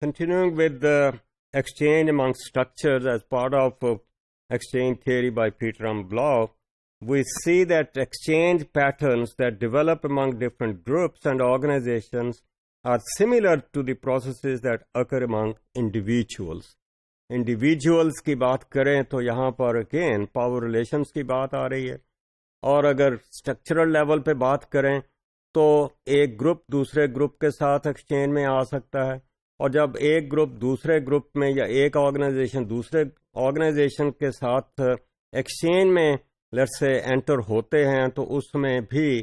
Continuing with the exchange among structures as part of exchange theory by Peter M. Blau, we see that exchange patterns that develop among different groups and organizations are similar to the processes that occur among individuals. Individuals की बात करें तो यहाँ पर again power relations की बात आ रही है, और अगर स्ट्रक्चरल लेवल पे बात करें तो एक ग्रुप दूसरे ग्रुप के साथ एक्सचेंज में आ सकता है, और जब एक ग्रुप दूसरे ग्रुप में या एक ऑर्गेनाइजेशन दूसरे ऑर्गेनाइजेशन के साथ एक्सचेंज में लेट्स से एंटर होते हैं तो उसमें भी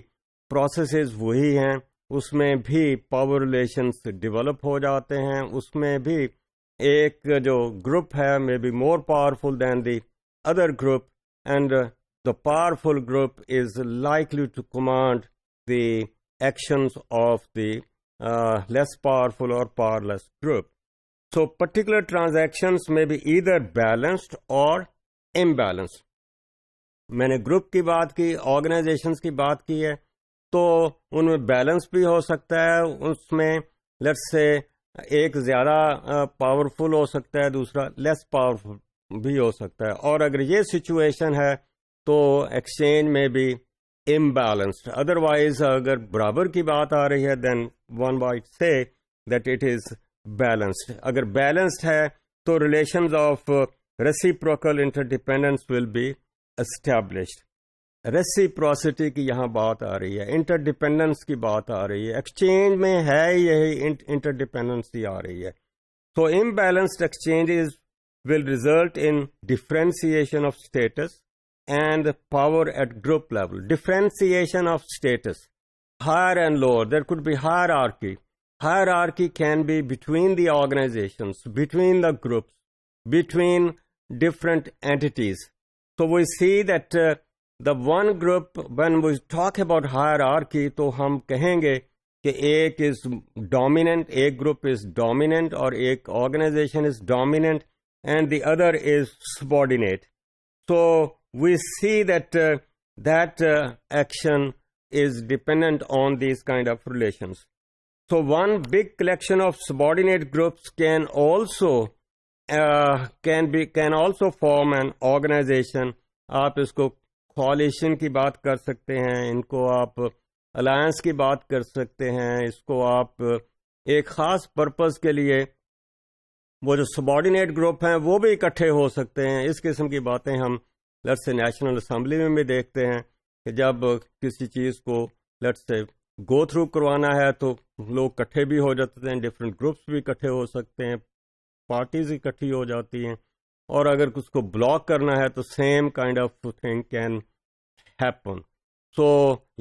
प्रोसेसेस वही हैं, उसमें भी पावर रिलेशंस डेवलप हो जाते हैं, उसमें भी एक जो ग्रुप है may be more powerful than the other group and the powerful group is likely to command the actions of the less powerful or powerless group. So particular transactions may be either balanced or imbalanced. मैंने group की बात की, organisations की बात की है, तो उनमें बैलेंस भी हो सकता है, उसमें लेट्स से एक ज़्यादा पावरफुल हो सकता है, दूसरा लेस पावरफुल भी हो सकता है, और अगर ये सिचुएशन है तो एक्सचेंज में भी imbalanced. Otherwise, अगर बराबर की बात आ रही है then one might say that it is balanced. अगर balanced है तो relations of reciprocal interdependence will be established. Reciprocity की यहाँ बात आ रही है, interdependence की बात आ रही है, exchange में है यही interdependency आ रही है. So imbalanced exchanges will result in differentiation of status and power at group level. Differentiation of status, higher and lower. There could be hierarchy. Hierarchy can be between the organizations, between the groups, between different entities. So we see that the one group, when we talk about hierarchy, तो हम कहेंगे कि एक is dominant, एक group is dominant, और एक organization is dominant, and the other is subordinate. So we see that action is dependent on these kind of relations. So one big collection of subordinate groups can also form an organization. आप इसको coalition की बात कर सकते हैं, इनको आप alliance की बात कर सकते हैं, इसको आप एक खास पर्पस के लिए वो जो subordinate group हैं वो भी इकट्ठे हो सकते हैं. इस किस्म की बातें हम लेट्स से नेशनल असेंबली में भी देखते हैं कि जब किसी चीज़ को लेट्स से गो थ्रू करवाना है तो लोग इकट्ठे भी हो जाते हैं, डिफरेंट ग्रुप्स भी इकट्ठे हो सकते हैं, पार्टीज इकट्ठी हो जाती हैं, और अगर उसको ब्लॉक करना है तो same kind of thing can happen. So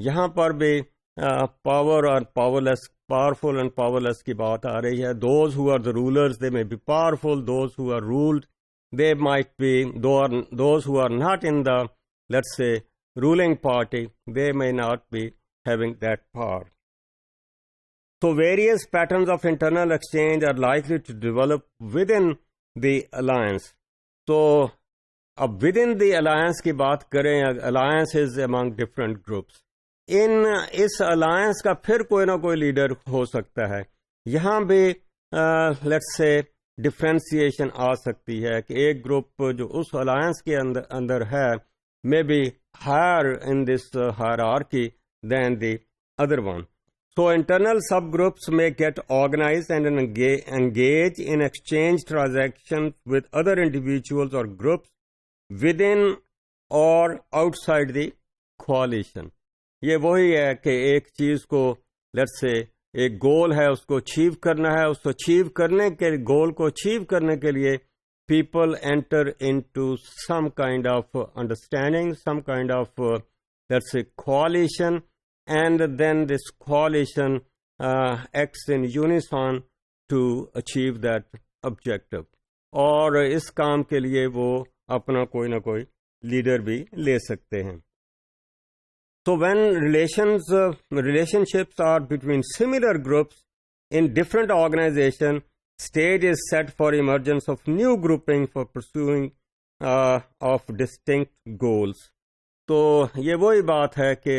यहाँ पर भी पावर और पावरलेस, पावरफुल एंड पावरलेस की बात आ रही है. Those who are the rulers they may be powerful, those who are ruled they might be, those who are not in the, let's say, ruling party, they may not be having that power. So various patterns of internal exchange are likely to develop within the alliance. So within the alliance की बात करें, alliance is among different groups. इस alliance का फिर कोई ना कोई leader हो सकता है. यहाँ भी let's say डिफ्रेंसिएशन आ सकती है कि एक ग्रुप जो उस अलायंस के अंदर है may be higher in this hierarchy than the other one. So internal sub groups में get organised and engage in exchange transaction with other individuals और ग्रुप्स विद इन और आउटसाइड द कोalition. ये वही है कि एक चीज को लेट्स से एक गोल है उसको अचीव करना है, उसको अचीव करने के गोल को अचीव करने के लिए people enter into some kind of understanding, some kind of let's say coalition, and then this coalition acts in unison to achieve that objective. और इस काम के लिए वो अपना कोई ना कोई लीडर भी ले सकते हैं. So when relationships are between similar groups in different organizations, stage is set for emergence of new grouping for pursuing of distinct goals. तो ये वही बात है कि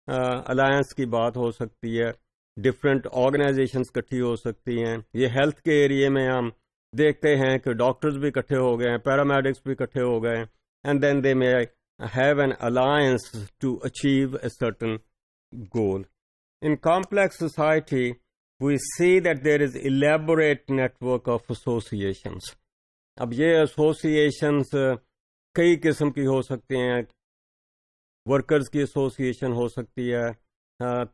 अलायंस की बात हो सकती है डिफरेंट ऑर्गेनाइजेशंस इकट्ठी हो सकती हैं। ये हेल्थ के एरिया में हम देखते हैं कि डॉक्टर्स भी इकट्ठे हो गए हैं, पैरामेडिक्स भी इकट्ठे हो गए हैं, and then they may have an alliance to achieve a certain goal. In complex society, we see that there is elaborate network of associations. अब ये associations कई किस्म की हो सकती हैं। वर्कर्स की एसोसिएशन हो सकती है,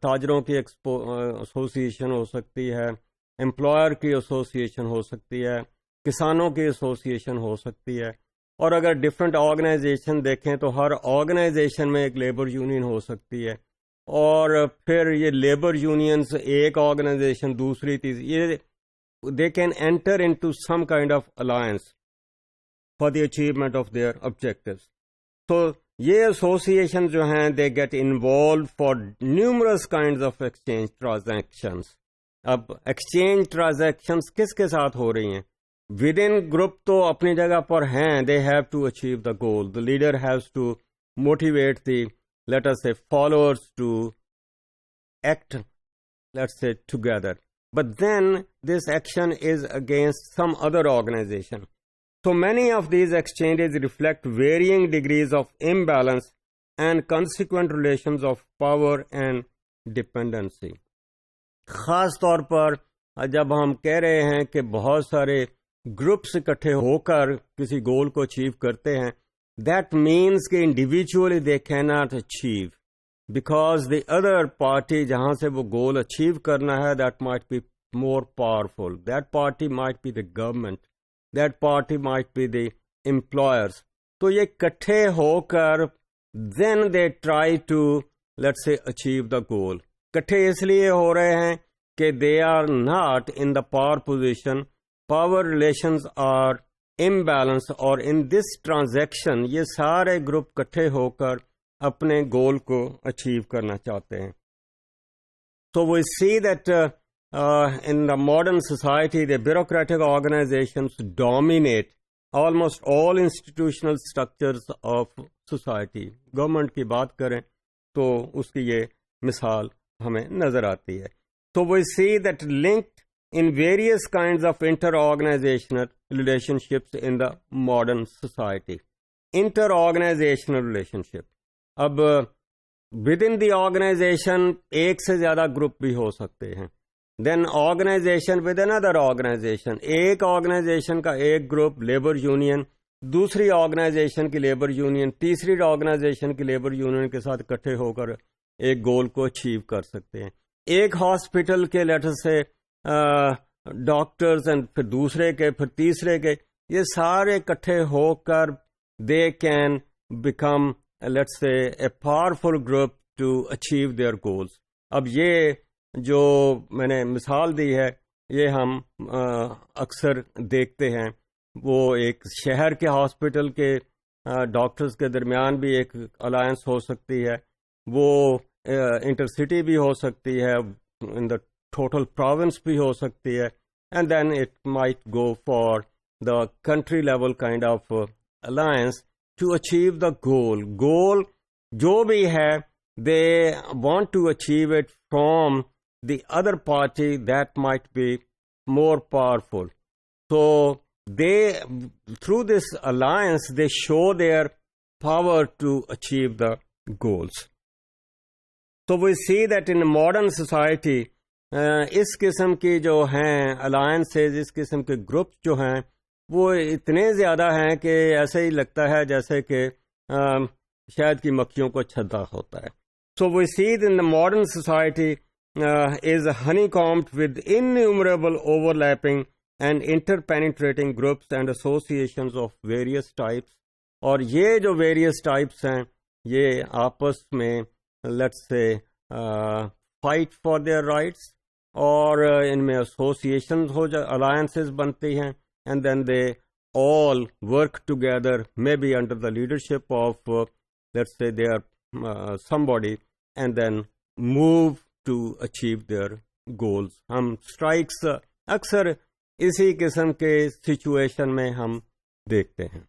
ताजरों की एसोसिएशन हो सकती है, एम्प्लॉयर की एसोसिएशन हो सकती है, किसानों की एसोसिएशन हो सकती है। और अगर डिफरेंट ऑर्गेनाइजेशन देखें तो हर ऑर्गेनाइजेशन में एक लेबर यूनियन हो सकती है, और फिर ये लेबर यूनियंस एक ऑर्गेनाइजेशन दूसरी तीसरी, ये they can enter into some kind of alliance for the achievement of their objectives. तो ये एसोसिएशन जो हैं they get involve for numerous kinds of exchange transactions. अब एक्सचेंज ट्रांजैक्शंस किसके साथ हो रही हैं? विद इन ग्रुप तो अपनी जगह पर हैं, they have to achieve the goal, the leader haves to motivate the let us say followers to act, let's say, together. But then this action is against some other organization. So many of these exchanges reflect varying degrees of imbalance and consequent relations of power and dependency. खास तौर पर जब हम कह रहे हैं कि बहुत सारे ग्रुप्स इकट्ठे होकर किसी गोल को अचीव करते हैं, that means कि individually they cannot achieve because the other party जहां से वो गोल अचीव करना है, that might be more powerful, that party might be the government, that party might be the employers. तो ये इकट्ठे होकर then they try to, let's say, achieve the goal. इकट्ठे इसलिए हो रहे हैं कि they are not in the power position, power relations are imbalance, और इन दिस ट्रांजैक्शन ये सारे ग्रुप इकट्ठे होकर अपने गोल को अचीव करना चाहते हैं। So we see that in the modern society the bureaucratic organizations dominate almost all institutional structures of society. Government की बात करें तो उसकी ये मिसाल हमें नजर आती है। So we see that linked in various kinds of inter-organizational relationships in the modern society. Inter-organizational relationship. अब within the organization एक से ज़्यादा ग्रुप भी हो सकते हैं. Then organization with another organization. एक organization का एक ग्रुप लेबर यूनियन दूसरी ऑर्गेनाइजेशन की लेबर यूनियन तीसरी ऑर्गेनाइजेशन की लेबर यूनियन के साथ इकट्ठे होकर एक गोल को अचीव कर सकते हैं. एक हॉस्पिटल के लेटर से डॉक्टर्स एंड फिर दूसरे के फिर तीसरे के, ये सारे इकट्ठे होकर they can become let's say a powerful group to achieve their goals. अब ये जो मैंने मिसाल दी है ये हम अक्सर देखते हैं. वो एक शहर के हॉस्पिटल के डॉक्टर्स के दरमियान भी एक अलायंस हो सकती है, वो इंटरसिटी भी हो सकती है, इन द टोटल प्रोविंस भी हो सकती है, and then it might go for the country level kind of alliance to achieve the goal. Goal जो भी है they want to achieve it from the other party that might be more powerful. So through this alliance, they show their power to achieve the goals. So we see that in modern society, इस किस्म की जो हैं alliances, इस किस्म के groups जो हैं वो इतने ज़्यादा हैं कि ऐसे ही लगता है जैसे कि शायद की मक्खियों को छद्दा होता है. So we see that in the modern society is honeycombed with innumerable overlapping and interpenetrating groups and associations of various types. और ये जो various types हैं ये आपस में let's say fight for their rights, और इनमें associations हो जा alliances बनती हैं, and then they all work together maybe under the leadership of let's say they are somebody, and then move to achieve their goals. हम strikes अक्सर इसी किस्म के सिचुएशन में हम देखते हैं.